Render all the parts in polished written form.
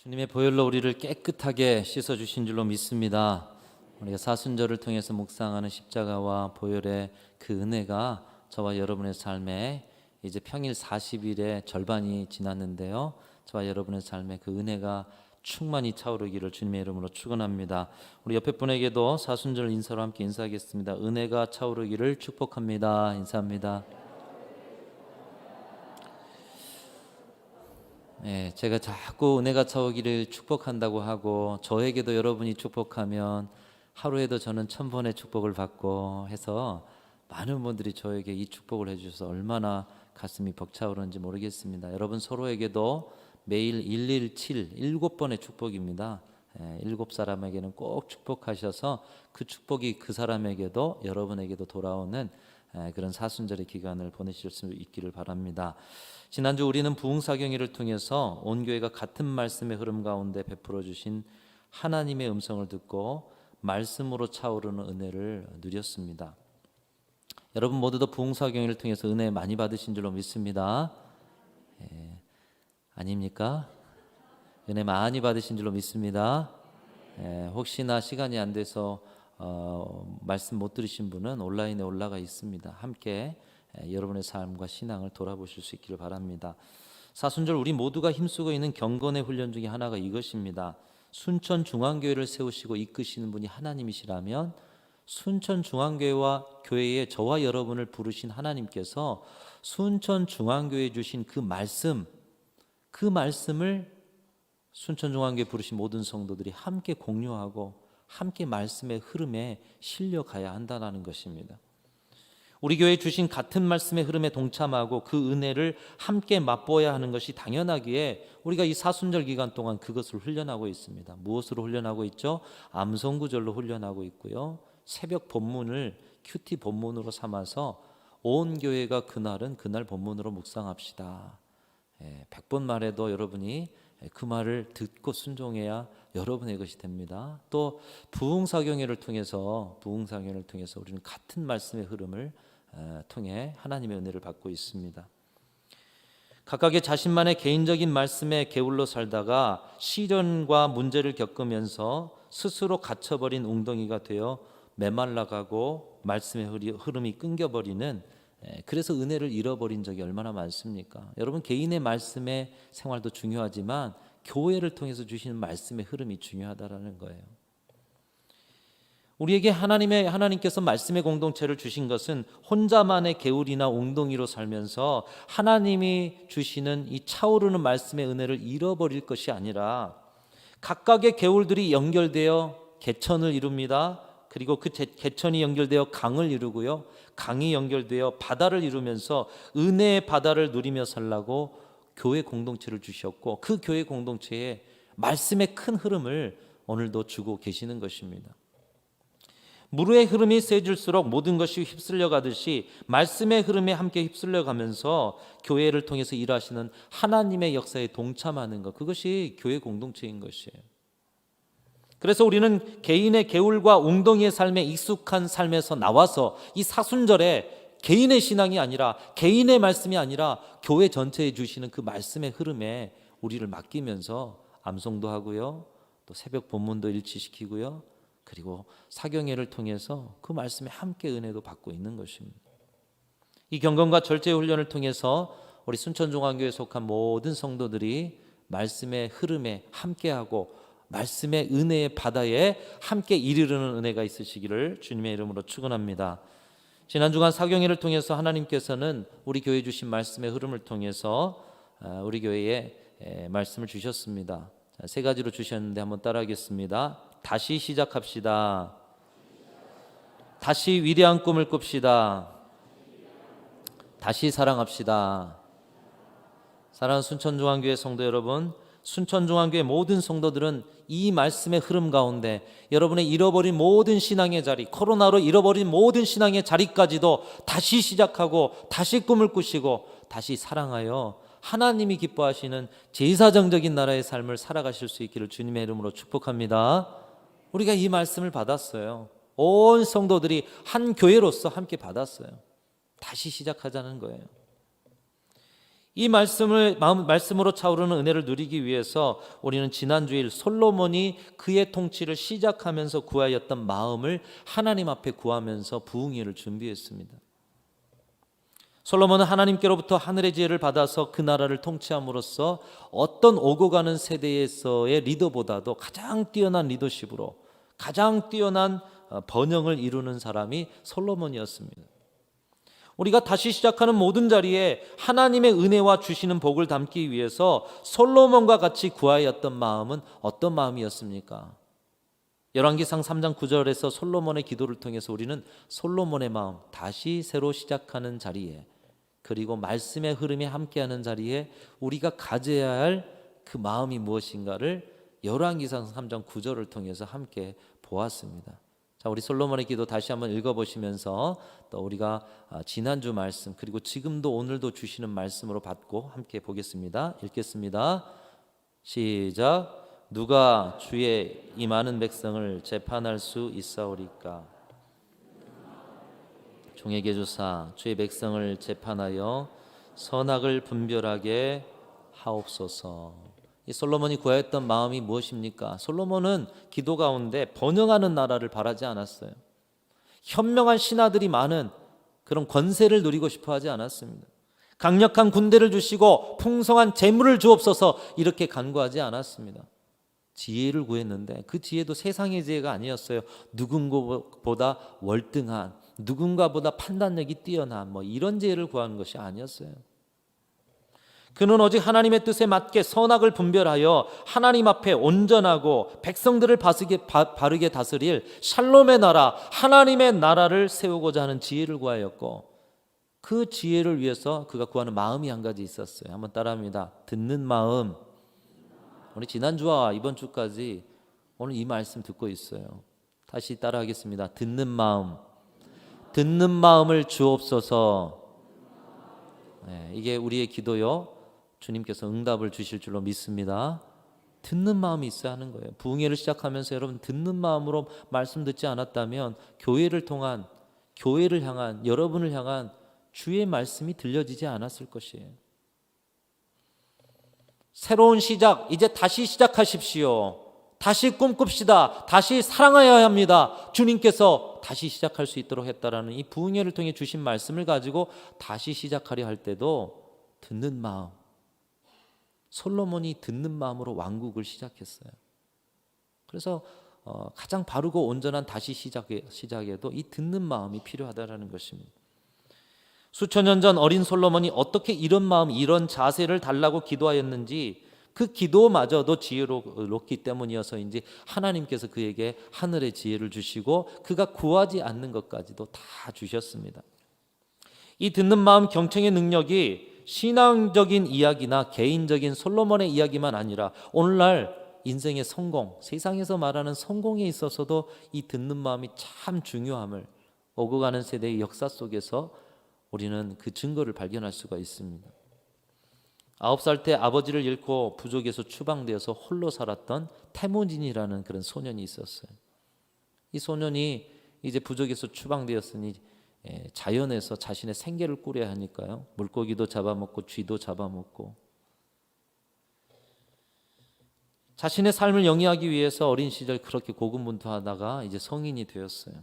주님의 보혈로 우리를 깨끗하게 씻어주신 줄로 믿습니다. 우리가 사순절을 통해서 묵상하는 십자가와 보혈의 그 은혜가 저와 여러분의 삶에 이제 평일 40일의 절반이 지났는데요, 저와 여러분의 삶에 그 은혜가 충만히 차오르기를 주님의 이름으로 축원합니다. 우리 옆에 분에게도 사순절 인사로 함께 인사하겠습니다. 은혜가 차오르기를 축복합니다. 인사합니다. 네, 제가 자꾸 은혜가 차오기를 축복한다고 하고, 저에게도 여러분이 축복하면 하루에도 저는 1000번의 축복을 받고 해서 많은 분들이 저에게 이 축복을 해주셔서 얼마나 가슴이 벅차오르는지 모르겠습니다. 여러분 서로에게도 매일 117, 7번의 축복입니다. 7사람에게는 꼭 축복하셔서 그 축복이 그 사람에게도 여러분에게도 돌아오는 그런 사순절의 기간을 보내실 수 있기를 바랍니다. 지난주 우리는 부흥사경회를 통해서 온 교회가 같은 말씀의 흐름 가운데 베풀어 주신 하나님의 음성을 듣고 말씀으로 차오르는 은혜를 누렸습니다. 여러분 모두도 부흥사경회를 통해서 은혜 많이 받으신 줄로 믿습니다. 아닙니까? 은혜 많이 받으신 줄로 믿습니다. 혹시나 시간이 안 돼서 말씀 못 들으신 분은 온라인에 올라가 있습니다. 함께 여러분의 삶과 신앙을 돌아보실 수 있기를 바랍니다. 사순절 우리 모두가 힘쓰고 있는 경건의 훈련 중에 하나가 이것입니다. 순천중앙교회를 세우시고 이끄시는 분이 하나님이시라면 순천중앙교회와 교회에 저와 여러분을 부르신 하나님께서 순천중앙교회에 주신 그 말씀을 순천중앙교회 부르신 모든 성도들이 함께 공유하고 함께 말씀의 흐름에 실려가야 한다는 것입니다. 우리 교회에 주신 같은 말씀의 흐름에 동참하고 그 은혜를 함께 맛보아야 하는 것이 당연하기에 우리가 이 사순절 기간 동안 그것을 훈련하고 있습니다. 무엇으로 훈련하고 있죠? 암송구절로 훈련하고 있고요, 새벽 본문을 큐티 본문으로 삼아서 온 교회가 그날은 그날 본문으로 묵상합시다. 100번 말해도 여러분이 그 말을 듣고 순종해야 여러분의 것이 됩니다. 또 부흥사경회를 통해서 우리는 같은 말씀의 흐름을 통해 하나님의 은혜를 받고 있습니다. 각각의 자신만의 개인적인 말씀에 게을러 살다가 시련과 문제를 겪으면서 스스로 갇혀버린 웅덩이가 되어 메말라가고 말씀의 흐름이 끊겨버리는, 그래서 은혜를 잃어버린 적이 얼마나 많습니까? 여러분 개인의 말씀의 생활도 중요하지만 교회를 통해서 주시는 말씀의 흐름이 중요하다라는 거예요. 우리에게 하나님께서 말씀의 공동체를 주신 것은 혼자만의 게으리나 웅덩이로 살면서 하나님이 주시는 이 차오르는 말씀의 은혜를 잃어버릴 것이 아니라 각각의 게울들이 연결되어 개천을 이룹니다. 그리고 그 개천이 연결되어 강을 이루고요, 강이 연결되어 바다를 이루면서 은혜의 바다를 누리며 살라고 교회 공동체를 주셨고, 그 교회 공동체에 말씀의 큰 흐름을 오늘도 주고 계시는 것입니다. 물의 흐름이 세질수록 모든 것이 휩쓸려 가듯이 말씀의 흐름에 함께 휩쓸려 가면서 교회를 통해서 일하시는 하나님의 역사에 동참하는 것, 그것이 교회 공동체인 것이에요. 그래서 우리는 개인의 게을과 웅덩이의 삶에 익숙한 삶에서 나와서 이 사순절에 개인의 신앙이 아니라, 개인의 말씀이 아니라 교회 전체에 주시는 그 말씀의 흐름에 우리를 맡기면서 암송도 하고요, 또 새벽 본문도 일치시키고요, 그리고 사경회를 통해서 그 말씀에 함께 은혜도 받고 있는 것입니다. 이 경건과 절제 훈련을 통해서 우리 순천중앙교회에 속한 모든 성도들이 말씀의 흐름에 함께하고 말씀의 은혜의 바다에 함께 이르르는 은혜가 있으시기를 주님의 이름으로 축원합니다. 지난 주간 사경회를 통해서 하나님께서는 우리 교회에 주신 말씀의 흐름을 통해서 우리 교회에 말씀을 주셨습니다. 세 가지로 주셨는데 한번 따라하겠습니다. 다시 시작합시다. 다시 위대한 꿈을 꿉시다. 다시 사랑합시다. 사랑하는 순천중앙교회 성도 여러분, 순천중앙교회 모든 성도들은 이 말씀의 흐름 가운데 여러분의 잃어버린 모든 신앙의 자리, 코로나로 잃어버린 모든 신앙의 자리까지도 다시 시작하고 다시 꿈을 꾸시고 다시 사랑하여 하나님이 기뻐하시는 제사장적인 나라의 삶을 살아가실 수 있기를 주님의 이름으로 축복합니다. 우리가 이 말씀을 받았어요. 온 성도들이 한 교회로서 함께 받았어요. 다시 시작하자는 거예요. 이 말씀으로 차오르는 은혜를 누리기 위해서 우리는 지난주일 솔로몬이 그의 통치를 시작하면서 구하였던 마음을 하나님 앞에 구하면서 부흥회를 준비했습니다. 솔로몬은 하나님께로부터 하늘의 지혜를 받아서 그 나라를 통치함으로써 어떤 오고 가는 세대에서의 리더보다도 가장 뛰어난 리더십으로 가장 뛰어난 번영을 이루는 사람이 솔로몬이었습니다. 우리가 다시 시작하는 모든 자리에 하나님의 은혜와 주시는 복을 담기 위해서 솔로몬과 같이 구하였던 마음은 어떤 마음이었습니까? 열왕기상 3장 9절에서 솔로몬의 기도를 통해서 우리는 솔로몬의 마음, 다시 새로 시작하는 자리에, 그리고 말씀의 흐름에 함께하는 자리에 우리가 가져야 할 그 마음이 무엇인가를 열왕기상 3장 9절을 통해서 함께 보았습니다. 자, 우리 솔로몬의 기도 다시 한번 읽어보시면서 또 우리가 지난주 말씀 그리고 지금도 오늘도 주시는 말씀으로 받고 함께 보겠습니다. 읽겠습니다. 시작. 누가 주의 이 많은 백성을 재판할 수 있사오리까? 종에게 주사 주의 백성을 재판하여 선악을 분별하게 하옵소서. 이 솔로몬이 구하였던 마음이 무엇입니까? 솔로몬은 기도 가운데 번영하는 나라를 바라지 않았어요. 현명한 신하들이 많은 그런 권세를 누리고 싶어 하지 않았습니다. 강력한 군대를 주시고 풍성한 재물을 주옵소서 이렇게 간구하지 않았습니다. 지혜를 구했는데 그 지혜도 세상의 지혜가 아니었어요. 누군가보다 월등한, 누군가보다 판단력이 뛰어난 이런 지혜를 구하는 것이 아니었어요. 그는 오직 하나님의 뜻에 맞게 선악을 분별하여 하나님 앞에 온전하고 백성들을 바르게 다스릴 샬롬의 나라, 하나님의 나라를 세우고자 하는 지혜를 구하였고, 그 지혜를 위해서 그가 구하는 마음이 한 가지 있었어요. 한번 따라합니다. 듣는 마음. 우리 지난주와 이번 주까지 오늘 이 말씀 듣고 있어요. 다시 따라하겠습니다. 듣는 마음. 듣는 마음을 주옵소서. 네, 이게 우리의 기도요. 주님께서 응답을 주실 줄로 믿습니다. 듣는 마음이 있어야 하는 거예요. 부흥회를 시작하면서 여러분 듣는 마음으로 말씀 듣지 않았다면 교회를 통한, 교회를 향한, 여러분을 향한 주의 말씀이 들려지지 않았을 것이에요. 새로운 시작, 이제 다시 시작하십시오. 다시 꿈꿉시다. 다시 사랑하여야 합니다. 주님께서 다시 시작할 수 있도록 했다라는 이 부흥회를 통해 주신 말씀을 가지고 다시 시작하려 할 때도 듣는 마음, 솔로몬이 듣는 마음으로 왕국을 시작했어요. 그래서 가장 바르고 온전한 다시 시작에도 이 듣는 마음이 필요하다라는 것입니다. 수천 년 전 어린 솔로몬이 어떻게 이런 마음, 이런 자세를 달라고 기도하였는지 그 기도마저도 지혜롭기 때문이어서인지 하나님께서 그에게 하늘의 지혜를 주시고 그가 구하지 않는 것까지도 다 주셨습니다. 이 듣는 마음 경청의 능력이 신앙적인 이야기나 개인적인 솔로몬의 이야기만 아니라 오늘날 인생의 성공, 세상에서 말하는 성공에 있어서도 이 듣는 마음이 참 중요함을 오고 가는 세대의 역사 속에서 우리는 그 증거를 발견할 수가 있습니다. 9살 때 아버지를 잃고 부족에서 추방되어서 홀로 살았던 태무진이라는 그런 소년이 있었어요. 이 소년이 이제 부족에서 추방되었으니 자연에서 자신의 생계를 꾸려야 하니까요. 물고기도 잡아먹고 쥐도 잡아먹고 자신의 삶을 영위하기 위해서 어린 시절 그렇게 고군분투하다가 이제 성인이 되었어요.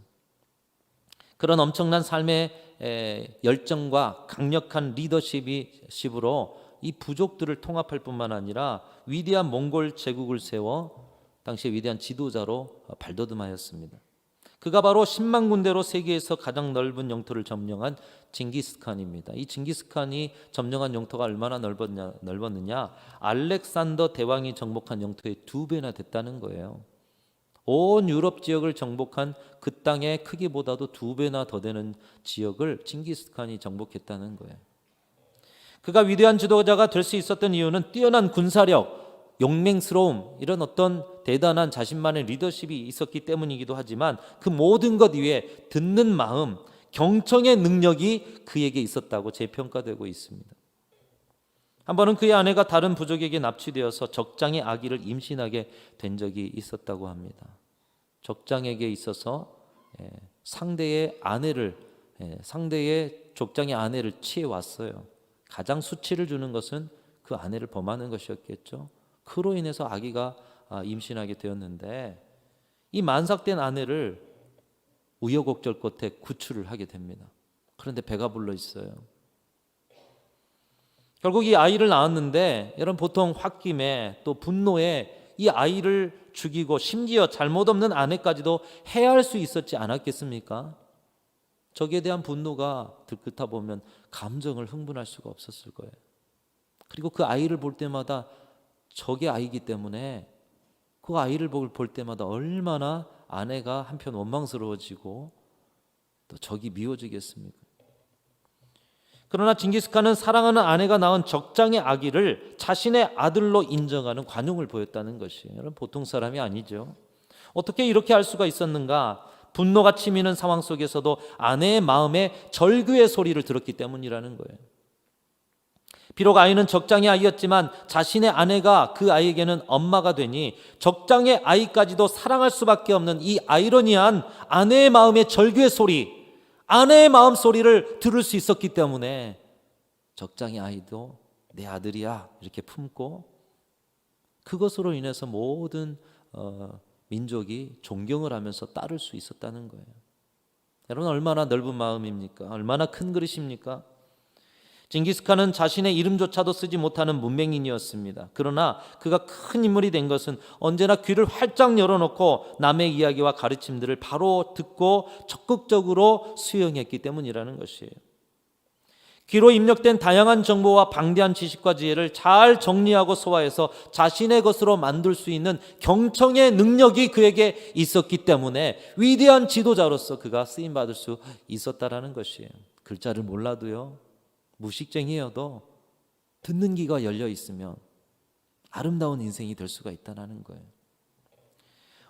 그런 엄청난 삶의 열정과 강력한 리더십으로 이 부족들을 통합할 뿐만 아니라 위대한 몽골 제국을 세워 당시의 위대한 지도자로 발돋움하였습니다. 그가 바로 10만 군대로 세계에서 가장 넓은 영토를 점령한 징기스칸입니다. 이 징기스칸이 점령한 영토가 얼마나 넓었느냐? 알렉산더 대왕이 정복한 영토의 2배나 됐다는 거예요. 온 유럽 지역을 정복한 그 땅의 크기보다도 2배나 더 되는 지역을 징기스칸이 정복했다는 거예요. 그가 위대한 지도자가 될 수 있었던 이유는 뛰어난 군사력, 용맹스러움, 이런 어떤 대단한 자신만의 리더십이 있었기 때문이기도 하지만 그 모든 것 위에 듣는 마음, 경청의 능력이 그에게 있었다고 재평가되고 있습니다. 한 번은 그의 아내가 다른 부족에게 납치되어서 적장의 아기를 임신하게 된 적이 있었다고 합니다. 적장에게 있어서 상대의 족장의 아내를 취해왔어요. 가장 수치를 주는 것은 그 아내를 범하는 것이었겠죠. 그로 인해서 아기가 임신하게 되었는데 이 만삭된 아내를 우여곡절 끝에 구출을 하게 됩니다. 그런데 배가 불러 있어요. 결국 이 아이를 낳았는데 여러분 보통 홧김에 또 분노에 이 아이를 죽이고 심지어 잘못 없는 아내까지도 해할 수 있었지 않았겠습니까? 저기에 대한 분노가 들끓다 보면 감정을 흥분할 수가 없었을 거예요. 그리고 그 아이를 볼 때마다 적의 아이기 때문에 그 아이를 볼 때마다 얼마나 아내가 한편 원망스러워지고 또 적이 미워지겠습니까? 그러나 징기스칸은 사랑하는 아내가 낳은 적장의 아기를 자신의 아들로 인정하는 관용을 보였다는 것이에요. 여러분 보통 사람이 아니죠. 어떻게 이렇게 할 수가 있었는가? 분노가 치미는 상황 속에서도 아내의 마음에 절규의 소리를 들었기 때문이라는 거예요. 비록 아이는 적장의 아이였지만 자신의 아내가 그 아이에게는 엄마가 되니 적장의 아이까지도 사랑할 수밖에 없는 이 아이러니한 아내의 마음의 절규의 소리, 아내의 마음 소리를 들을 수 있었기 때문에 적장의 아이도 내 아들이야 이렇게 품고 그것으로 인해서 모든 민족이 존경을 하면서 따를 수 있었다는 거예요. 여러분 얼마나 넓은 마음입니까? 얼마나 큰 그릇입니까? 징기스칸은 자신의 이름조차도 쓰지 못하는 문맹인이었습니다. 그러나 그가 큰 인물이 된 것은 언제나 귀를 활짝 열어놓고 남의 이야기와 가르침들을 바로 듣고 적극적으로 수용했기 때문이라는 것이에요. 귀로 입력된 다양한 정보와 방대한 지식과 지혜를 잘 정리하고 소화해서 자신의 것으로 만들 수 있는 경청의 능력이 그에게 있었기 때문에 위대한 지도자로서 그가 쓰임받을 수 있었다라는 것이에요. 글자를 몰라도요, 무식쟁이여도 듣는 귀가 열려 있으면 아름다운 인생이 될 수가 있다는 거예요.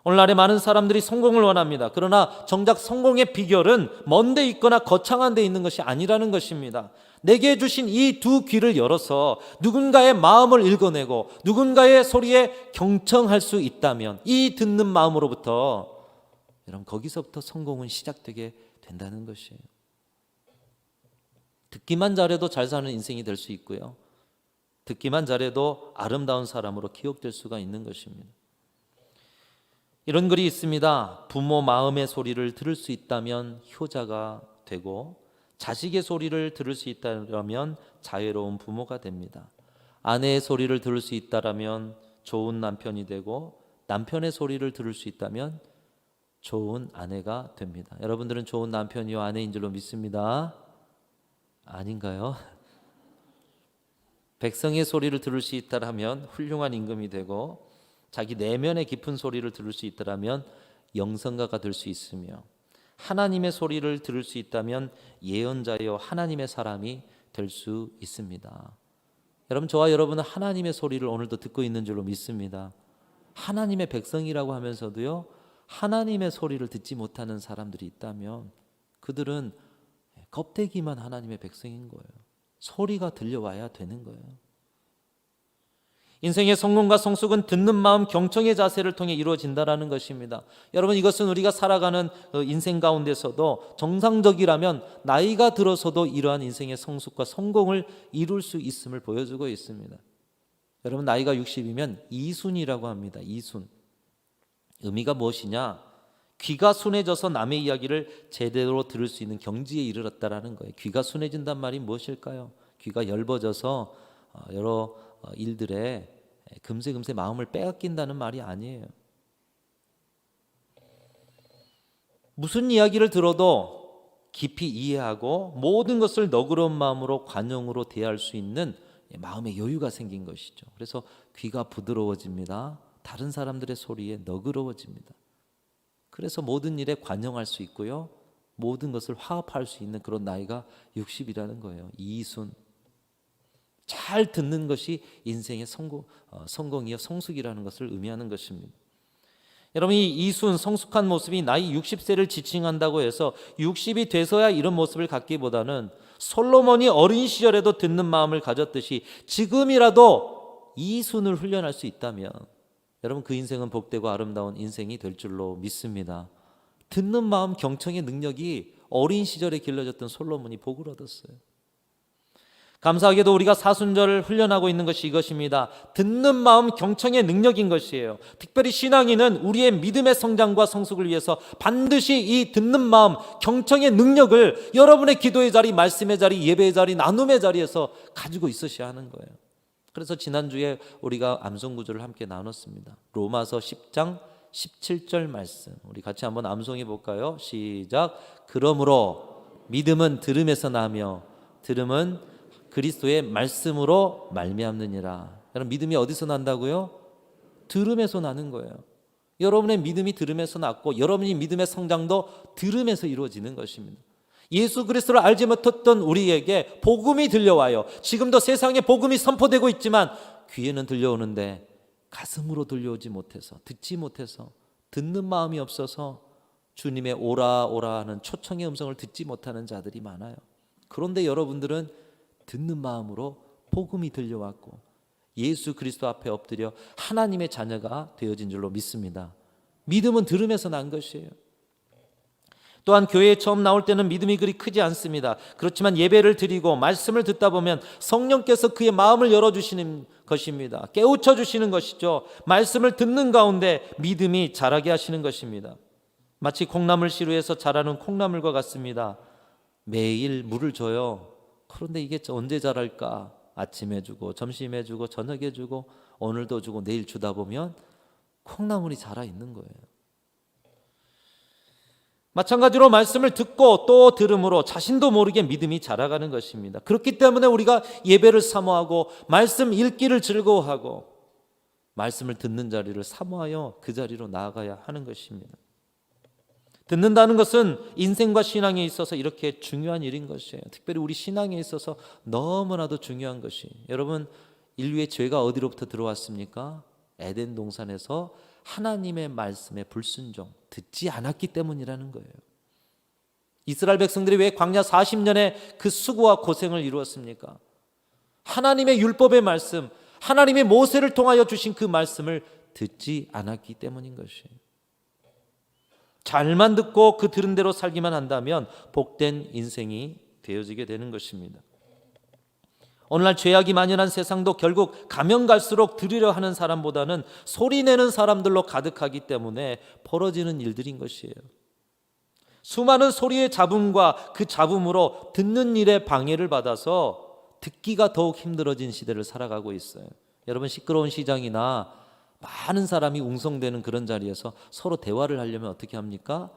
오늘날에 많은 사람들이 성공을 원합니다. 그러나 정작 성공의 비결은 먼 데 있거나 거창한 데 있는 것이 아니라는 것입니다. 내게 주신 이 두 귀를 열어서 누군가의 마음을 읽어내고 누군가의 소리에 경청할 수 있다면 이 듣는 마음으로부터 여러분 거기서부터 성공은 시작되게 된다는 것이에요. 듣기만 잘해도 잘 사는 인생이 될 수 있고요. 듣기만 잘해도 아름다운 사람으로 기억될 수가 있는 것입니다. 이런 글이 있습니다. 부모 마음의 소리를 들을 수 있다면 효자가 되고 자식의 소리를 들을 수 있다면 자유로운 부모가 됩니다. 아내의 소리를 들을 수 있다면 좋은 남편이 되고 남편의 소리를 들을 수 있다면 좋은 아내가 됩니다. 여러분들은 좋은 남편이요 아내인 줄로 믿습니다. 아닌가요? 백성의 소리를 들을 수 있다면 훌륭한 임금이 되고 자기 내면의 깊은 소리를 들을 수 있다면 영성가가 될 수 있으며 하나님의 소리를 들을 수 있다면 예언자여 하나님의 사람이 될 수 있습니다. 여러분 저와 여러분은 하나님의 소리를 오늘도 듣고 있는 줄로 믿습니다. 하나님의 백성이라고 하면서도요 하나님의 소리를 듣지 못하는 사람들이 있다면 그들은 껍데기만 하나님의 백성인 거예요. 소리가 들려와야 되는 거예요. 인생의 성공과 성숙은 듣는 마음 경청의 자세를 통해 이루어진다는 것입니다. 여러분 이것은 우리가 살아가는 인생 가운데서도 정상적이라면 나이가 들어서도 이러한 인생의 성숙과 성공을 이룰 수 있음을 보여주고 있습니다. 여러분 나이가 60이면 이순이라고 합니다. 이순. 의미가 무엇이냐? 귀가 순해져서 남의 이야기를 제대로 들을 수 있는 경지에 이르렀다라는 거예요. 귀가 순해진단 말이 무엇일까요? 귀가 엷어져서 여러 일들에 금세 마음을 빼앗긴다는 말이 아니에요. 무슨 이야기를 들어도 깊이 이해하고 모든 것을 너그러운 마음으로 관용으로 대할 수 있는 마음의 여유가 생긴 것이죠. 그래서 귀가 부드러워집니다. 다른 사람들의 소리에 너그러워집니다. 그래서 모든 일에 관용할 수 있고요. 모든 것을 화합할 수 있는 그런 나이가 60이라는 거예요. 이순. 잘 듣는 것이 인생의 성공이요 성숙이라는 것을 의미하는 것입니다. 여러분 이 이순 성숙한 모습이 나이 60세를 지칭한다고 해서 60이 돼서야 이런 모습을 갖기보다는 솔로몬이 어린 시절에도 듣는 마음을 가졌듯이 지금이라도 이순을 훈련할 수 있다면 여러분 그 인생은 복되고 아름다운 인생이 될 줄로 믿습니다. 듣는 마음 경청의 능력이 어린 시절에 길러졌던 솔로몬이 복을 얻었어요. 감사하게도 우리가 사순절을 훈련하고 있는 것이 이것입니다. 듣는 마음 경청의 능력인 것이에요. 특별히 신앙인은 우리의 믿음의 성장과 성숙을 위해서 반드시 이 듣는 마음 경청의 능력을 여러분의 기도의 자리, 말씀의 자리, 예배의 자리, 나눔의 자리에서 가지고 있으셔야 하는 거예요. 그래서 지난주에 우리가 암송구절을 함께 나눴습니다. 로마서 10장 17절 말씀, 우리 같이 한번 암송해 볼까요? 시작. 그러므로 믿음은 들음에서 나며 들음은 그리스도의 말씀으로 말미암느니라. 여러분, 믿음이 어디서 난다고요? 들음에서 나는 거예요. 여러분의 믿음이 들음에서 났고 여러분의 믿음의 성장도 들음에서 이루어지는 것입니다. 예수 그리스도를 알지 못했던 우리에게 복음이 들려와요. 지금도 세상에 복음이 선포되고 있지만 귀에는 들려오는데 가슴으로 들려오지 못해서, 듣지 못해서, 듣는 마음이 없어서 주님의 오라 오라 하는 초청의 음성을 듣지 못하는 자들이 많아요. 그런데 여러분들은 듣는 마음으로 복음이 들려왔고 예수 그리스도 앞에 엎드려 하나님의 자녀가 되어진 줄로 믿습니다. 믿음은 들음에서 난 것이에요. 또한 교회에 처음 나올 때는 믿음이 그리 크지 않습니다. 그렇지만 예배를 드리고 말씀을 듣다 보면 성령께서 그의 마음을 열어주시는 것입니다. 깨우쳐 주시는 것이죠. 말씀을 듣는 가운데 믿음이 자라게 하시는 것입니다. 마치 콩나물 시루에서 자라는 콩나물과 같습니다. 매일 물을 줘요. 그런데 이게 언제 자랄까? 아침에 주고 점심에 주고 저녁에 주고 오늘도 주고 내일 주다 보면 콩나물이 자라 있는 거예요. 마찬가지로 말씀을 듣고 또 들음으로 자신도 모르게 믿음이 자라가는 것입니다. 그렇기 때문에 우리가 예배를 사모하고 말씀 읽기를 즐거워하고 말씀을 듣는 자리를 사모하여 그 자리로 나아가야 하는 것입니다. 듣는다는 것은 인생과 신앙에 있어서 이렇게 중요한 일인 것이에요. 특별히 우리 신앙에 있어서 너무나도 중요한 것이, 여러분, 인류의 죄가 어디로부터 들어왔습니까? 에덴 동산에서 하나님의 말씀에 불순종, 듣지 않았기 때문이라는 거예요. 이스라엘 백성들이 왜 광야 40년의 그 수고와 고생을 이루었습니까? 하나님의 율법의 말씀, 하나님의 모세를 통하여 주신 그 말씀을 듣지 않았기 때문인 것이에요. 잘만 듣고 그 들은 대로 살기만 한다면 복된 인생이 되어지게 되는 것입니다. 오늘날 죄악이 만연한 세상도 결국 가면 갈수록 들으려 하는 사람보다는 소리내는 사람들로 가득하기 때문에 벌어지는 일들인 것이에요. 수많은 소리의 잡음과 그 잡음으로 듣는 일에 방해를 받아서 듣기가 더욱 힘들어진 시대를 살아가고 있어요. 여러분, 시끄러운 시장이나 많은 사람이 웅성대는 그런 자리에서 서로 대화를 하려면 어떻게 합니까?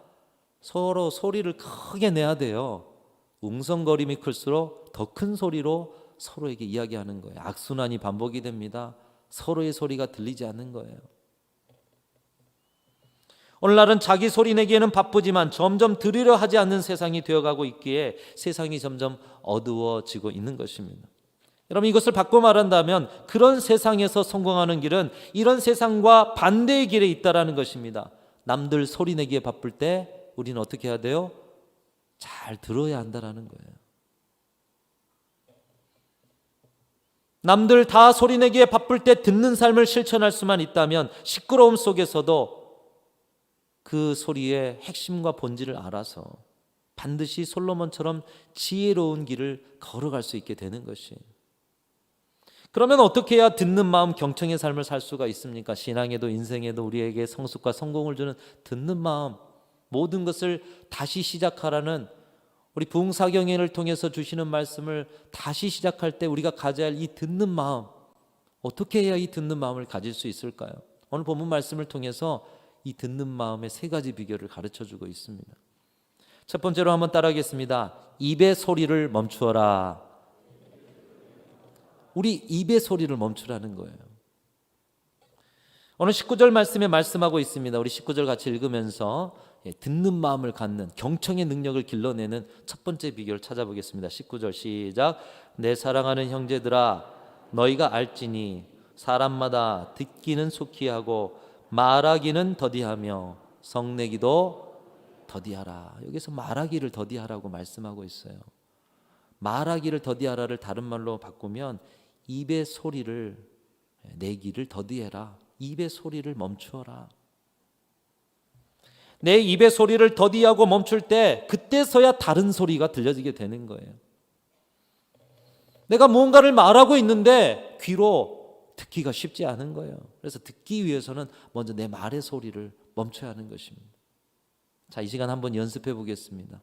서로 소리를 크게 내야 돼요. 웅성거림이 클수록 더 큰 소리로 서로에게 이야기하는 거예요. 악순환이 반복이 됩니다. 서로의 소리가 들리지 않는 거예요. 오늘날은 자기 소리 내기에는 바쁘지만 점점 들으려 하지 않는 세상이 되어가고 있기에 세상이 점점 어두워지고 있는 것입니다. 여러분, 이것을 바꿔 말한다면 그런 세상에서 성공하는 길은 이런 세상과 반대의 길에 있다라는 것입니다. 남들 소리 내기에 바쁠 때 우리는 어떻게 해야 돼요? 잘 들어야 한다라는 거예요. 남들 다 소리 내기에 바쁠 때 듣는 삶을 실천할 수만 있다면 시끄러움 속에서도 그 소리의 핵심과 본질을 알아서 반드시 솔로몬처럼 지혜로운 길을 걸어갈 수 있게 되는 것이에요. 그러면 어떻게 해야 듣는 마음 경청의 삶을 살 수가 있습니까? 신앙에도 인생에도 우리에게 성숙과 성공을 주는 듣는 마음, 모든 것을 다시 시작하라는 우리 부흥사경회를 통해서 주시는 말씀을 다시 시작할 때 우리가 가져야 할 이 듣는 마음, 어떻게 해야 이 듣는 마음을 가질 수 있을까요? 오늘 본문 말씀을 통해서 이 듣는 마음의 세 가지 비결을 가르쳐주고 있습니다. 첫 번째로 한번 따라하겠습니다. 입의 소리를 멈추어라. 우리 입의 소리를 멈추라는 거예요. 오늘 19절 말씀에 말씀하고 있습니다. 우리 19절 같이 읽으면서 듣는 마음을 갖는 경청의 능력을 길러내는 첫 번째 비결을 찾아보겠습니다. 19절 시작. 내 사랑하는 형제들아, 너희가 알지니 사람마다 듣기는 속히 하고 말하기는 더디하며 성내기도 더디하라. 여기서 말하기를 더디하라고 말씀하고 있어요. 말하기를 더디하라를 다른 말로 바꾸면 입의 소리를 내기를 더디해라. 입의 소리를 멈추어라. 내 입의 소리를 더디하고 멈출 때 그때서야 다른 소리가 들려지게 되는 거예요. 내가 무언가를 말하고 있는데 귀로 듣기가 쉽지 않은 거예요. 그래서 듣기 위해서는 먼저 내 말의 소리를 멈춰야 하는 것입니다. 자, 이 시간 한번 연습해 보겠습니다.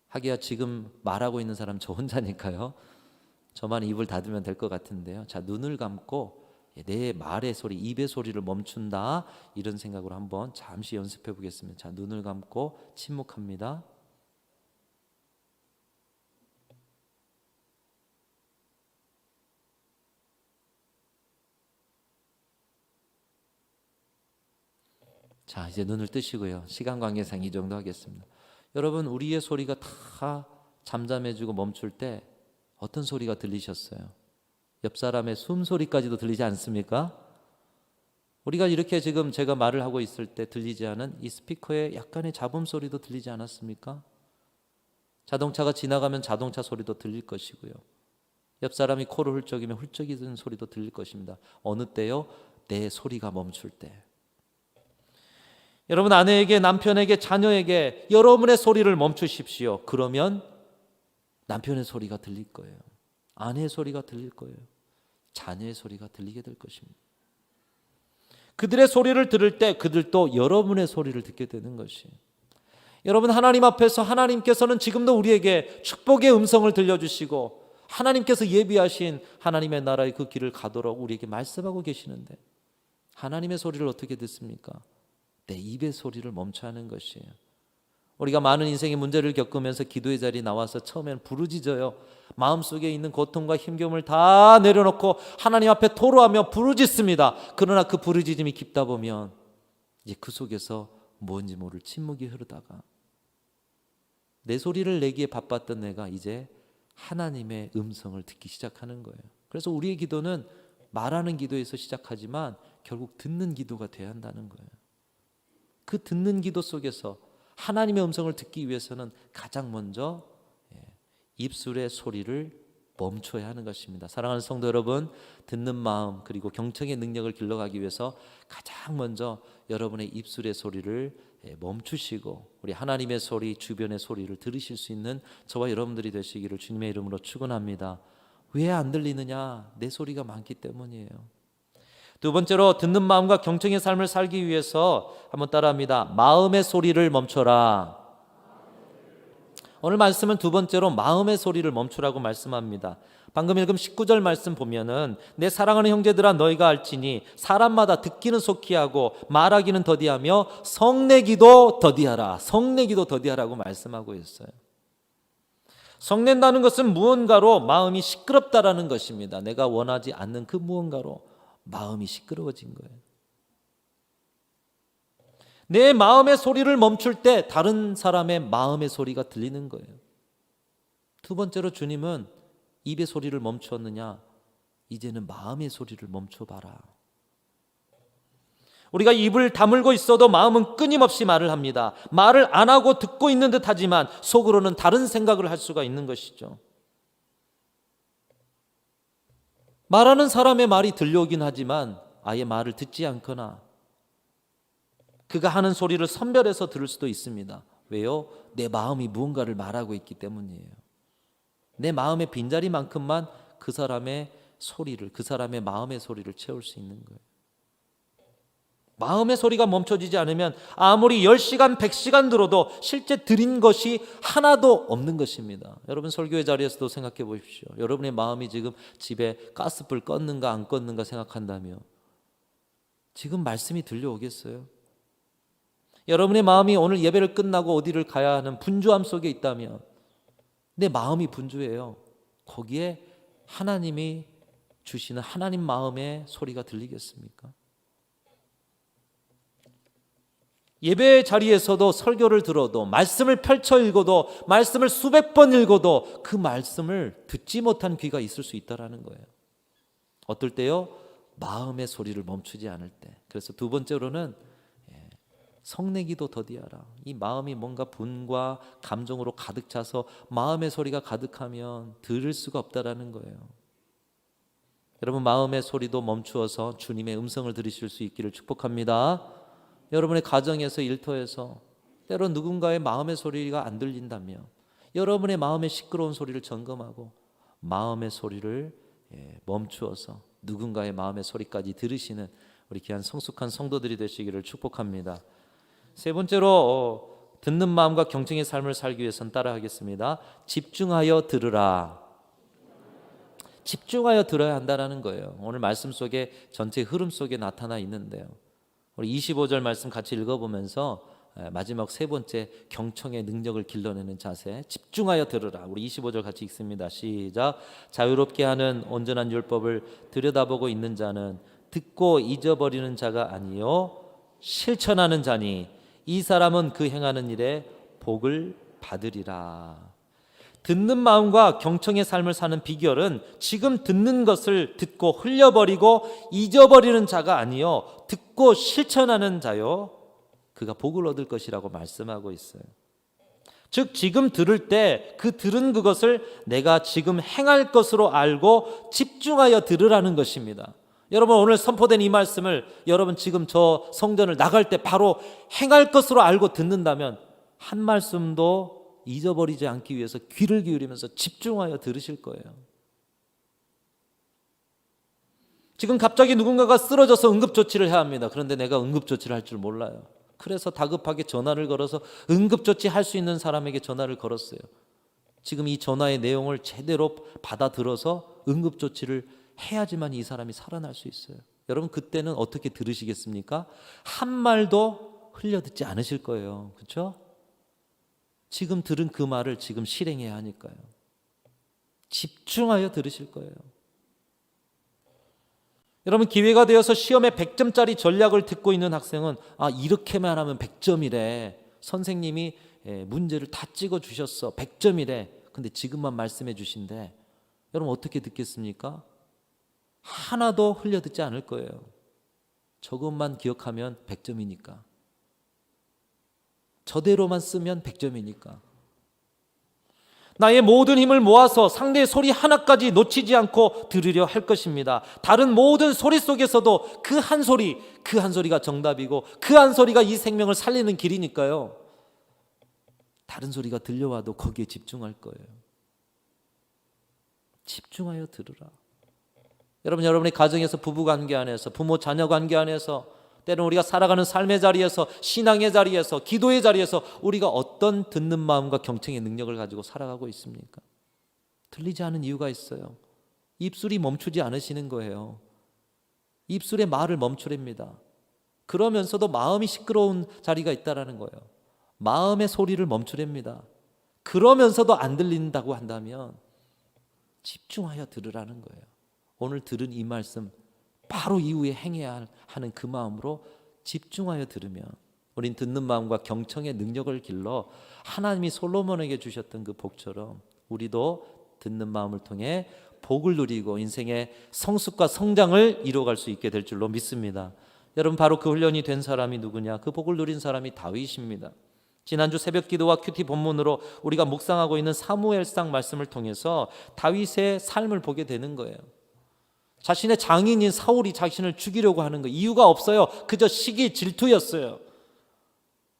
하기야 지금 말하고 있는 사람 저 혼자니까요. 저만 입을 닫으면 될 것 같은데요. 자, 눈을 감고 내 말의 소리, 입의 소리를 멈춘다, 이런 생각으로 한번 잠시 연습해 보겠습니다. 자, 눈을 감고 침묵합니다. 자, 이제 눈을 뜨시고요. 시간 관계상 이 정도 하겠습니다. 여러분, 우리의 소리가 다 잠잠해지고 멈출 때 어떤 소리가 들리셨어요? 옆 사람의 숨소리까지도 들리지 않습니까? 우리가 이렇게 지금 제가 말을 하고 있을 때 들리지 않은 이 스피커의 약간의 잡음 소리도 들리지 않았습니까? 자동차가 지나가면 자동차 소리도 들릴 것이고요. 옆 사람이 코를 훌쩍이면 훌쩍이는 소리도 들릴 것입니다. 어느 때요? 내 소리가 멈출 때. 여러분, 아내에게, 남편에게, 자녀에게 여러분의 소리를 멈추십시오. 그러면 남편의 소리가 들릴 거예요. 아내의 소리가 들릴 거예요. 자녀의 소리가 들리게 될 것입니다. 그들의 소리를 들을 때 그들도 여러분의 소리를 듣게 되는 것이에요. 여러분, 하나님 앞에서 하나님께서는 지금도 우리에게 축복의 음성을 들려주시고 하나님께서 예비하신 하나님의 나라의 그 길을 가도록 우리에게 말씀하고 계시는데 하나님의 소리를 어떻게 듣습니까? 내 입의 소리를 멈춰야 하는 것이에요. 우리가 많은 인생의 문제를 겪으면서 기도의 자리에 나와서 처음에는 부르짖어요. 마음속에 있는 고통과 힘겨움을 다 내려놓고 하나님 앞에 토로하며 부르짖습니다. 그러나 그 부르짖음이 깊다 보면 이제 그 속에서 뭔지 모를 침묵이 흐르다가 내 소리를 내기에 바빴던 내가 이제 하나님의 음성을 듣기 시작하는 거예요. 그래서 우리의 기도는 말하는 기도에서 시작하지만 결국 듣는 기도가 돼야 한다는 거예요. 그 듣는 기도 속에서 하나님의 음성을 듣기 위해서는 가장 먼저 입술의 소리를 멈춰야 하는 것입니다. 사랑하는 성도 여러분, 듣는 마음 그리고 경청의 능력을 길러가기 위해서 가장 먼저 여러분의 입술의 소리를 멈추시고 우리 하나님의 소리, 주변의 소리를 들으실 수 있는 저와 여러분들이 되시기를 주님의 이름으로 축원합니다. 왜 안 들리느냐? 내 소리가 많기 때문이에요. 두 번째로 듣는 마음과 경청의 삶을 살기 위해서 한번 따라합니다. 마음의 소리를 멈춰라. 오늘 말씀은 두 번째로 마음의 소리를 멈추라고 말씀합니다. 방금 읽은 19절 말씀 보면은 내 사랑하는 형제들아 너희가 알지니 사람마다 듣기는 속히 하고 말하기는 더디하며 성내기도 더디하라. 성내기도 더디하라고 말씀하고 있어요. 성낸다는 것은 무언가로 마음이 시끄럽다라는 것입니다. 내가 원하지 않는 그 무언가로 마음이 시끄러워진 거예요. 내 마음의 소리를 멈출 때 다른 사람의 마음의 소리가 들리는 거예요. 두 번째로 주님은 입의 소리를 멈추었느냐? 이제는 마음의 소리를 멈춰봐라. 우리가 입을 다물고 있어도 마음은 끊임없이 말을 합니다. 말을 안 하고 듣고 있는 듯 하지만 속으로는 다른 생각을 할 수가 있는 것이죠. 말하는 사람의 말이 들려오긴 하지만 아예 말을 듣지 않거나 그가 하는 소리를 선별해서 들을 수도 있습니다. 왜요? 내 마음이 무언가를 말하고 있기 때문이에요. 내 마음의 빈자리만큼만 그 사람의 소리를, 그 사람의 마음의 소리를 채울 수 있는 거예요. 마음의 소리가 멈춰지지 않으면 아무리 10시간, 100시간 들어도 실제 들은 것이 하나도 없는 것입니다. 여러분 설교의 자리에서도 생각해 보십시오. 여러분의 마음이 지금 집에 가스불 껐는가 안 껐는가 생각한다며 지금 말씀이 들려오겠어요? 여러분의 마음이 오늘 예배를 끝나고 어디를 가야 하는 분주함 속에 있다면 내 마음이 분주해요. 거기에 하나님이 주시는 하나님 마음의 소리가 들리겠습니까? 예배 자리에서도 설교를 들어도 말씀을 펼쳐 읽어도 말씀을 수백 번 읽어도 그 말씀을 듣지 못한 귀가 있을 수 있다는 거예요. 어떨 때요? 마음의 소리를 멈추지 않을 때. 그래서 두 번째로는 성내기도 더디하라. 이 마음이 뭔가 분과 감정으로 가득 차서 마음의 소리가 가득하면 들을 수가 없다라는 거예요. 여러분 마음의 소리도 멈추어서 주님의 음성을 들으실 수 있기를 축복합니다. 여러분의 가정에서 일터에서 때로 누군가의 마음의 소리가 안 들린다며 여러분의 마음의 시끄러운 소리를 점검하고 마음의 소리를 멈추어서 누군가의 마음의 소리까지 들으시는 우리 귀한 성숙한 성도들이 되시기를 축복합니다. 세 번째로 듣는 마음과 경청의 삶을 살기 위해서는 따라하겠습니다. 집중하여 들으라. 집중하여 들어야 한다는 거예요. 오늘 말씀 속에 전체 흐름 속에 나타나 있는데요. 우리 25절 말씀 같이 읽어보면서 마지막 세 번째 경청의 능력을 길러내는 자세, 집중하여 들으라. 우리 25절 같이 읽습니다. 시작. 자유롭게 하는 온전한 율법을 들여다보고 있는 자는 듣고 잊어버리는 자가 아니요 실천하는 자니 이 사람은 그 행하는 일에 복을 받으리라. 듣는 마음과 경청의 삶을 사는 비결은 지금 듣는 것을 듣고 흘려버리고 잊어버리는 자가 아니요 듣고 실천하는 자요 그가 복을 얻을 것이라고 말씀하고 있어요. 즉 지금 들을 때 그 들은 그것을 내가 지금 행할 것으로 알고 집중하여 들으라는 것입니다. 여러분 오늘 선포된 이 말씀을 여러분 지금 저 성전을 나갈 때 바로 행할 것으로 알고 듣는다면 한 말씀도 잊어버리지 않기 위해서 귀를 기울이면서 집중하여 들으실 거예요. 지금 갑자기 누군가가 쓰러져서 응급조치를 해야 합니다. 그런데 내가 응급조치를 할 줄 몰라요. 그래서 다급하게 전화를 걸어서 응급조치 할 수 있는 사람에게 전화를 걸었어요. 지금 이 전화의 내용을 제대로 받아들어서 응급조치를 해야지만 이 사람이 살아날 수 있어요. 여러분 그때는 어떻게 들으시겠습니까? 한 말도 흘려듣지 않으실 거예요. 그렇죠? 지금 들은 그 말을 지금 실행해야 하니까요. 집중하여 들으실 거예요. 여러분 기회가 되어서 시험에 100점짜리 전략을 듣고 있는 학생은 이렇게만 하면 100점이래. 선생님이 문제를 다 찍어 주셨어. 100점이래. 근데 지금만 말씀해 주신대. 여러분 어떻게 듣겠습니까? 하나도 흘려듣지 않을 거예요. 저것만 기억하면 100점이니까. 저대로만 쓰면 100점이니까. 나의 모든 힘을 모아서 상대의 소리 하나까지 놓치지 않고 들으려 할 것입니다. 다른 모든 소리 속에서도 그 한 소리가 정답이고 그 한 소리가 이 생명을 살리는 길이니까요. 다른 소리가 들려와도 거기에 집중할 거예요. 집중하여 들으라. 여러분의 가정에서 부부관계 안에서 부모 자녀 관계 안에서 때로는 우리가 살아가는 삶의 자리에서 신앙의 자리에서 기도의 자리에서 우리가 어떤 듣는 마음과 경청의 능력을 가지고 살아가고 있습니까? 들리지 않은 이유가 있어요. 입술이 멈추지 않으시는 거예요. 입술의 말을 멈추랍니다. 그러면서도 마음이 시끄러운 자리가 있다라는 거예요. 마음의 소리를 멈추랍니다. 그러면서도 안 들린다고 한다면 집중하여 들으라는 거예요. 오늘 들은 이 말씀 바로 이후에 행해야 하는 그 마음으로 집중하여 들으면 우린 듣는 마음과 경청의 능력을 길러 하나님이 솔로몬에게 주셨던 그 복처럼 우리도 듣는 마음을 통해 복을 누리고 인생의 성숙과 성장을 이루어갈 수 있게 될 줄로 믿습니다. 여러분 바로 그 훈련이 된 사람이 누구냐? 그 복을 누린 사람이 다윗입니다. 지난주 새벽 기도와 큐티 본문으로 우리가 묵상하고 있는 사무엘상 말씀을 통해서 다윗의 삶을 보게 되는 거예요. 자신의 장인인 사울이 자신을 죽이려고 하는 거 이유가 없어요. 그저 시기 질투였어요.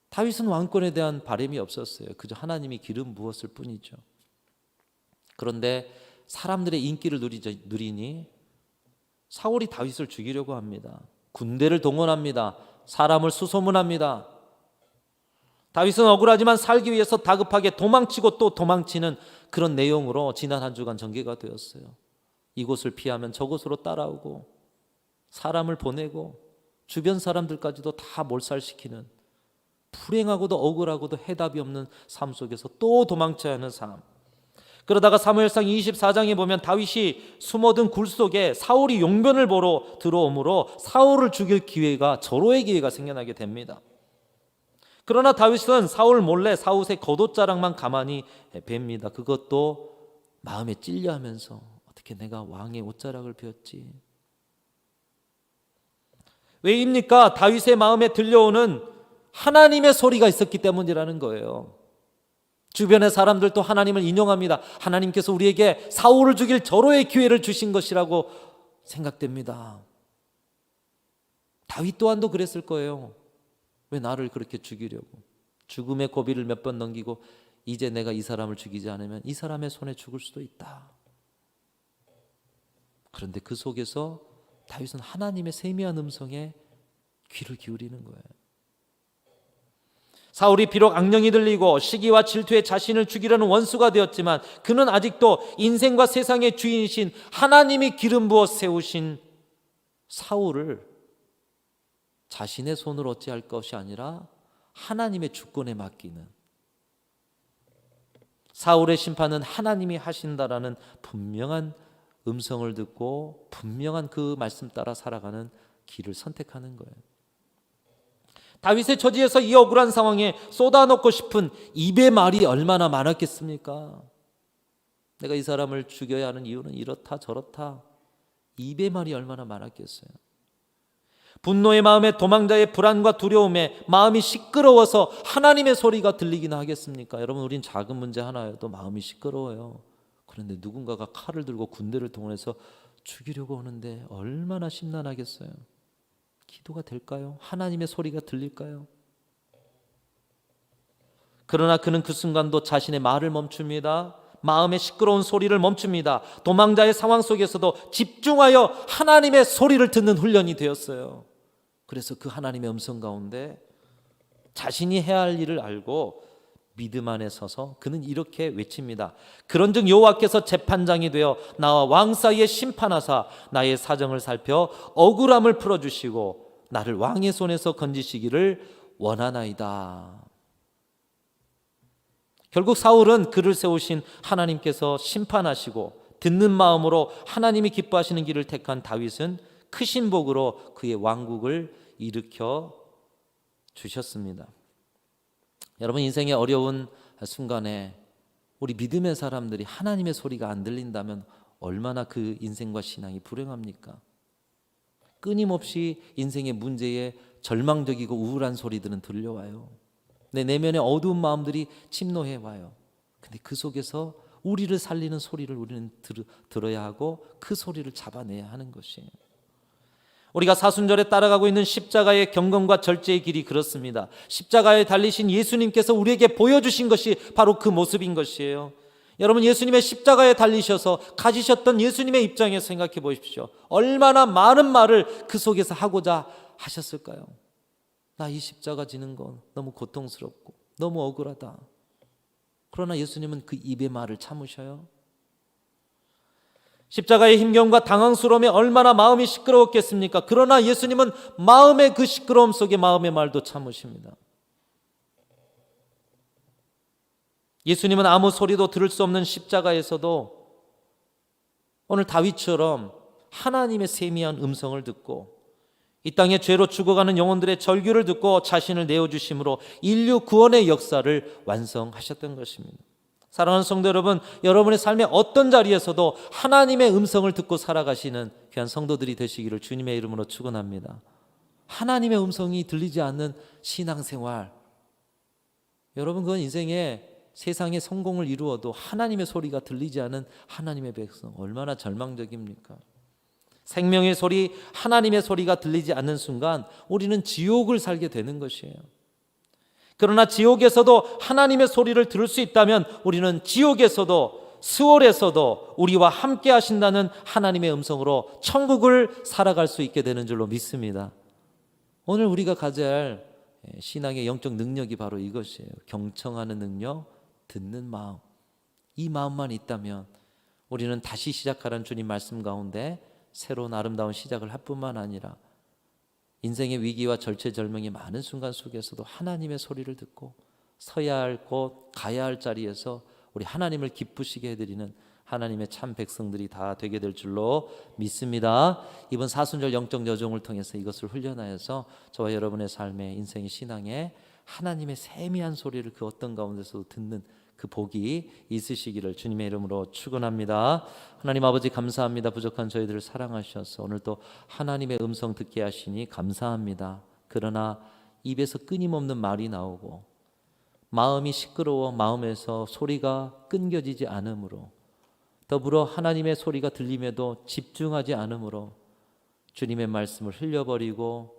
다윗은 왕권에 대한 바람이 없었어요. 그저 하나님이 기름 부었을 뿐이죠. 그런데 사람들의 인기를 누리니 사울이 다윗을 죽이려고 합니다. 군대를 동원합니다. 사람을 수소문합니다. 다윗은 억울하지만 살기 위해서 다급하게 도망치고 또 도망치는 그런 내용으로 지난 한 주간 전개가 되었어요. 이곳을 피하면 저곳으로 따라오고 사람을 보내고 주변 사람들까지도 다 몰살시키는 불행하고도 억울하고도 해답이 없는 삶 속에서 또 도망쳐야 하는 삶. 그러다가 사무엘상 24장에 보면 다윗이 숨어든 굴 속에 사울이 용변을 보러 들어오므로 사울을 죽일 기회가 절호의 기회가 생겨나게 됩니다. 그러나 다윗은 사울 몰래 사울의 겉옷자락만 가만히 뵙니다. 그것도 마음에 찔려하면서 어떻게 내가 왕의 옷자락을 베었지? 왜입니까? 다윗의 마음에 들려오는 하나님의 소리가 있었기 때문이라는 거예요. 주변의 사람들도 하나님을 인용합니다. 하나님께서 우리에게 사울을 죽일 절호의 기회를 주신 것이라고 생각됩니다. 다윗 또한도 그랬을 거예요. 왜 나를 그렇게 죽이려고? 죽음의 고비를 몇 번 넘기고 이제 내가 이 사람을 죽이지 않으면 이 사람의 손에 죽을 수도 있다. 그런데 그 속에서 다윗은 하나님의 세미한 음성에 귀를 기울이는 거예요. 사울이 비록 악령이 들리고 시기와 질투에 자신을 죽이려는 원수가 되었지만 그는 아직도 인생과 세상의 주인이신 하나님이 기름 부어 세우신 사울을 자신의 손으로 어찌할 것이 아니라 하나님의 주권에 맡기는, 사울의 심판은 하나님이 하신다라는 분명한 음성을 듣고 분명한 그 말씀 따라 살아가는 길을 선택하는 거예요. 다윗의 처지에서 이 억울한 상황에 쏟아놓고 싶은 입의 말이 얼마나 많았겠습니까? 내가 이 사람을 죽여야 하는 이유는 이렇다 저렇다. 입의 말이 얼마나 많았겠어요. 분노의 마음에, 도망자의 불안과 두려움에 마음이 시끄러워서 하나님의 소리가 들리기나 하겠습니까? 여러분, 우린 작은 문제 하나여도 마음이 시끄러워요. 그런데 누군가가 칼을 들고 군대를 동원해서 죽이려고 하는데 얼마나 심란하겠어요. 기도가 될까요? 하나님의 소리가 들릴까요? 그러나 그는 그 순간도 자신의 말을 멈춥니다. 마음의 시끄러운 소리를 멈춥니다. 도망자의 상황 속에서도 집중하여 하나님의 소리를 듣는 훈련이 되었어요. 그래서 그 하나님의 음성 가운데 자신이 해야 할 일을 알고 믿음 안에 서서 그는 이렇게 외칩니다. 그런즉 여호와께서 재판장이 되어 나와 왕 사이에 심판하사 나의 사정을 살펴 억울함을 풀어주시고 나를 왕의 손에서 건지시기를 원하나이다. 결국 사울은 그를 세우신 하나님께서 심판하시고 듣는 마음으로 하나님이 기뻐하시는 길을 택한 다윗은 크신 복으로 그의 왕국을 일으켜 주셨습니다. 여러분, 인생의 어려운 순간에 우리 믿음의 사람들이 하나님의 소리가 안 들린다면 얼마나 그 인생과 신앙이 불행합니까? 끊임없이 인생의 문제에 절망적이고 우울한 소리들은 들려와요. 내 내면의 어두운 마음들이 침노해 와요. 근데 그 속에서 우리를 살리는 소리를 우리는 들어야 하고 그 소리를 잡아내야 하는 것이에요. 우리가 사순절에 따라가고 있는 십자가의 경건과 절제의 길이 그렇습니다. 십자가에 달리신 예수님께서 우리에게 보여주신 것이 바로 그 모습인 것이에요. 여러분, 예수님의 십자가에 달리셔서 가지셨던 예수님의 입장에서 생각해 보십시오. 얼마나 많은 말을 그 속에서 하고자 하셨을까요? 나 이 십자가 지는 건 너무 고통스럽고 너무 억울하다. 그러나 예수님은 그 입의 말을 참으셔요. 십자가의 힘겨움과 당황스러움에 얼마나 마음이 시끄러웠겠습니까? 그러나 예수님은 마음의 그 시끄러움 속에 마음의 말도 참으십니다. 예수님은 아무 소리도 들을 수 없는 십자가에서도 오늘 다윗처럼 하나님의 세미한 음성을 듣고 이 땅에 죄로 죽어가는 영혼들의 절규를 듣고 자신을 내어주심으로 인류 구원의 역사를 완성하셨던 것입니다. 사랑하는 성도 여러분, 여러분의 삶의 어떤 자리에서도 하나님의 음성을 듣고 살아가시는 귀한 성도들이 되시기를 주님의 이름으로 축원합니다. 하나님의 음성이 들리지 않는 신앙생활, 여러분, 그건 인생에 세상의 성공을 이루어도 하나님의 소리가 들리지 않은 하나님의 백성, 얼마나 절망적입니까? 생명의 소리, 하나님의 소리가 들리지 않는 순간 우리는 지옥을 살게 되는 것이에요. 그러나 지옥에서도 하나님의 소리를 들을 수 있다면 우리는 지옥에서도 스월에서도 우리와 함께 하신다는 하나님의 음성으로 천국을 살아갈 수 있게 되는 줄로 믿습니다. 오늘 우리가 가져야 할 신앙의 영적 능력이 바로 이것이에요. 경청하는 능력, 듣는 마음. 이 마음만 있다면 우리는 다시 시작하라는 주님 말씀 가운데 새로운 아름다운 시작을 할 뿐만 아니라 인생의 위기와 절체절명이 많은 순간 속에서도 하나님의 소리를 듣고 서야 할 곳, 가야 할 자리에서 우리 하나님을 기쁘시게 해드리는 하나님의 참 백성들이 다 되게 될 줄로 믿습니다. 이번 사순절 영적 여정을 통해서 이것을 훈련하여서 저와 여러분의 삶의 인생의 신앙에 하나님의 세미한 소리를 그 어떤 가운데서도 듣는 그 복이 있으시기를 주님의 이름으로 축원합니다. 하나님 아버지, 감사합니다. 부족한 저희들을 사랑하셔서 오늘 또 하나님의 음성 듣게 하시니 감사합니다. 그러나 입에서 끊임없는 말이 나오고 마음이 시끄러워 마음에서 소리가 끊겨지지 않으므로, 더불어 하나님의 소리가 들림에도 집중하지 않으므로 주님의 말씀을 흘려버리고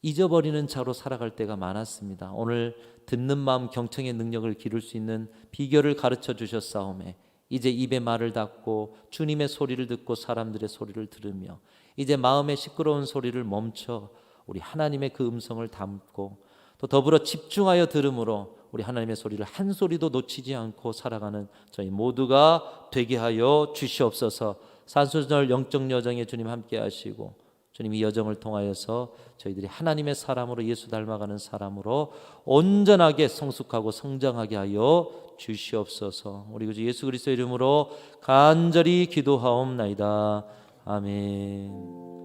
잊어버리는 자로 살아갈 때가 많았습니다. 오늘 듣는 마음, 경청의 능력을 기를 수 있는 비결을 가르쳐 주셨사오매 이제 입에 말을 닫고 주님의 소리를 듣고 사람들의 소리를 들으며 이제 마음의 시끄러운 소리를 멈춰 우리 하나님의 그 음성을 담고 또 더불어 집중하여 들음으로 우리 하나님의 소리를 한 소리도 놓치지 않고 살아가는 저희 모두가 되게 하여 주시옵소서. 산소절 영적 여정에 주님 함께 하시고 주님 이 여정을 통하여서 저희들이 하나님의 사람으로 예수 닮아가는 사람으로 온전하게 성숙하고 성장하게 하여 주시옵소서. 우리 구주 예수 그리스도의 이름으로 간절히 기도하옵나이다. 아멘.